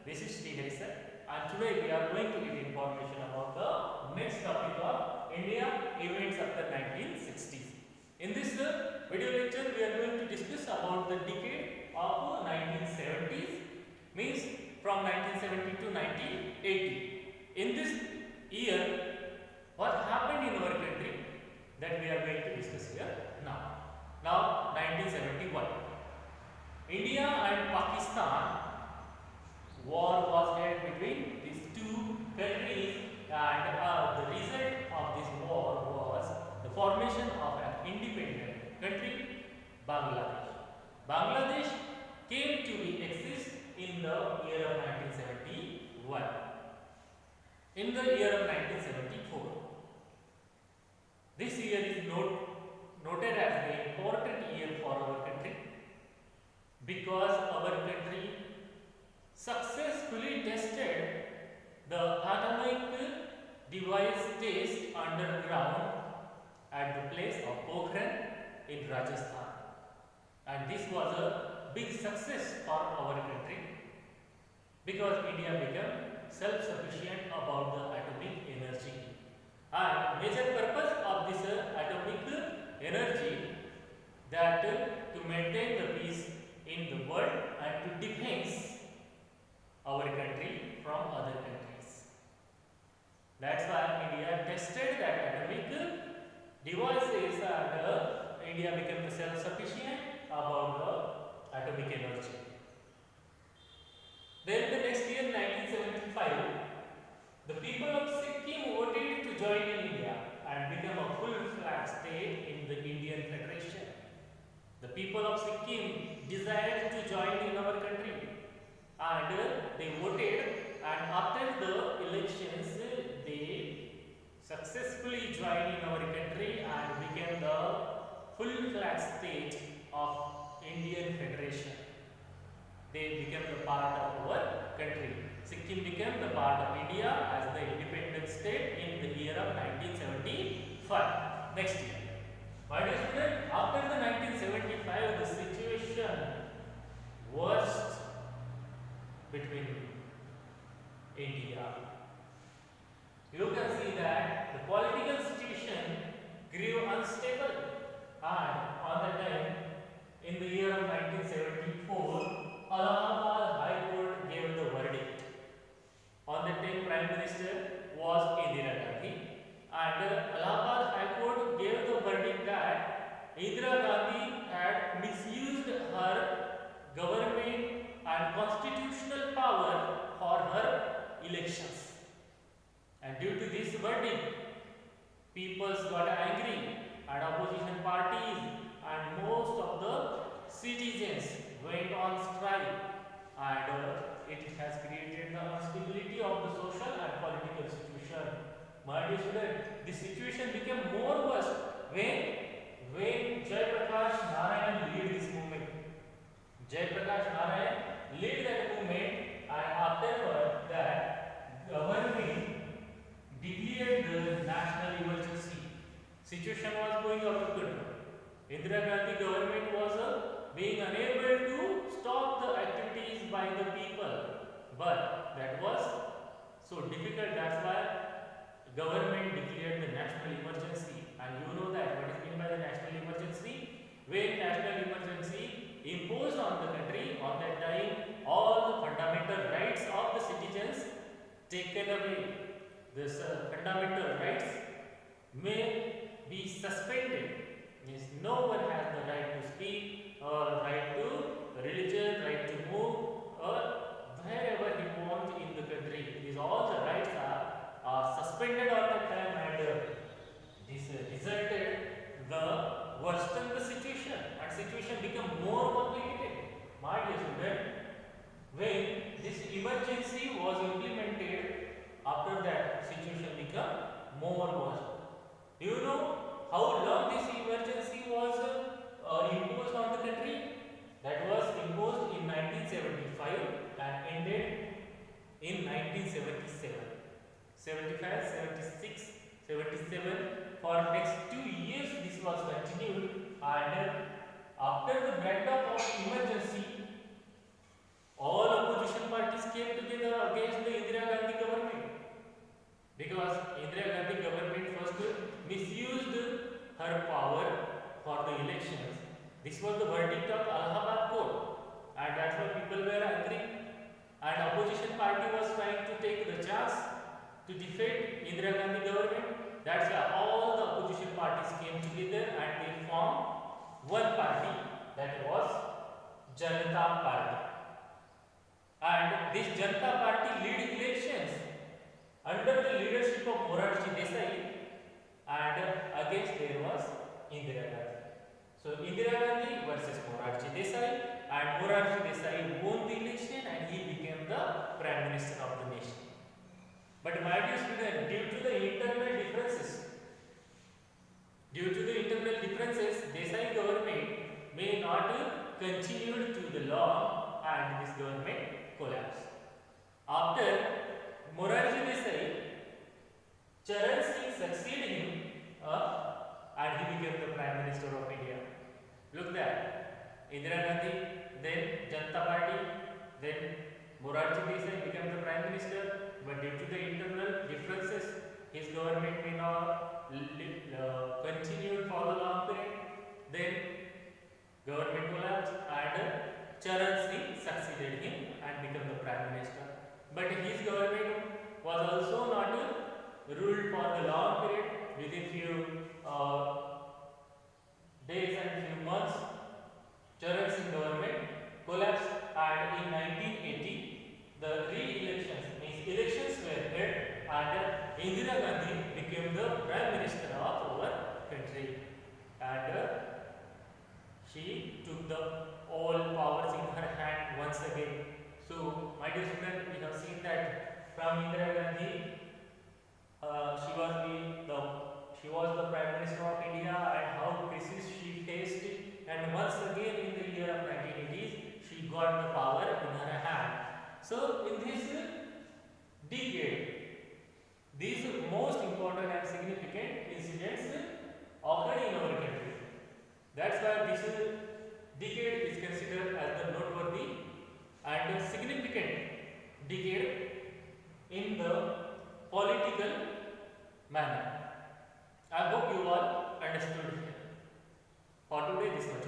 This is Sri Hari sir, and today we are going to give information about the next topic of India events after 1960s. In this video lecture, we are going to discuss about the decade of 1970s, means from 1970 to 1980. In this year, what happened in our country, that we are going to discuss here now. Now, 1971. India and Pakistan war was held between these two countries, and the result of this war was the formation of an independent country, Bangladesh. Bangladesh came to be exist in the year of 1971. In the year of 1974, this year is noted as the important year for our country, because our country successfully tested the atomic device test underground at the place of Pokhran in Rajasthan, and this was a big success for our country, because India became self-sufficient about the atomic energy, and major purpose of this atomic energy that to maintain the peace in the world and to defense our country from other countries. That's why India tested that atomic devices, and India became self-sufficient about the atomic energy. Then the next year, 1975, the people of Sikkim voted to join in India and become a full-fledged state in the Indian Federation. The people of Sikkim desired to join in our country, and they voted, and after the elections they successfully joined in our country and became the full-fledged state of Indian Federation. They became the part of our country. Sikkim became the part of India as the independent state in the year of 1975. Next year. My dear student, after the 1975, the situation worst between India. You can see that the political situation grew unstable, and on the time, in the year of 1974, Allahabad High Court gave the verdict. On the time, Prime Minister was Indira Gandhi, and Allahabad High Court gave the verdict that Indira Gandhi had misused her government and constitutional power for her elections. And due to this verdict, people got angry, and opposition parties and most of the citizens went on strike, and it has created the instability of the social and political situation. My dear student, the situation became more worse when Jayaprakash Narayan led this movement. Jayaprakash Narayan led that movement, and after that, government declared the national emergency. Situation was going out of control. Indira Gandhi government was being unable to stop the activities by the people, but that was so difficult. That's why government declared the national emergency. And you know that what is meant by the national emergency? When national emergency imposed on the country, on that time, all the fundamental rights of the citizens taken away. This fundamental rights may be suspended. Means no one has the right to speak, or right to religion, right to move, or wherever he wants in the country. These all the rights are suspended all the time, and this resulted the worsen the situation, and situation become more complicated. My dear student, when this emergency was implemented, after that situation become more worse. Do you know how long this emergency was imposed on the country? That was imposed in 1975 and ended in 1977. 75, 76, 77. For next 2 years this was continued, and after the breakdown of emergency, all opposition parties came together against the Indira Gandhi government because Indira Gandhi government first misused her power for the elections. This was the verdict of Allahabad court, and that's why people were angry. And opposition party was trying to take the chance to defeat Indira Gandhi government. That's why all the opposition parties came together and they formed one party, that was Janata Party. And this Janata Party lead elections under the leadership of Morarji Desai, and against there was Indira Gandhi. So Indira Gandhi versus Morarji Desai, and Morarji Desai won the election and he became the Prime Minister of the nation. But my dear student, due to the internal differences, Desai government may not continue to the law and this government collapsed. After Morarji Desai, Charan Singh succeeded him and he became the Prime Minister of India. Look that, Indira Gandhi, then Janata Party, then Morarji Desai became the Prime Minister, but due to the internal differences, his government may not continue for the long period. Then government collapsed and Charan Singh succeeded him and became the Prime Minister. But his government was also not ruled for the long period. Within few days and few months, Charan Singh government collapsed, and in 1980 the re-elections, means elections were held, and Indira Gandhi became the Prime Minister of our country, and she took the all powers in her hand once again. So my dear student, we have seen that from Indira Gandhi, she was the Prime Minister of India, and how crisis she faced, and once again in the year of 1980s she got the power in her hand. So in this decade, these most important and significant incidents occurred in our country. That's why this decade is considered as the noteworthy and significant decade in the political manner. I hope you all understood. For today, this much.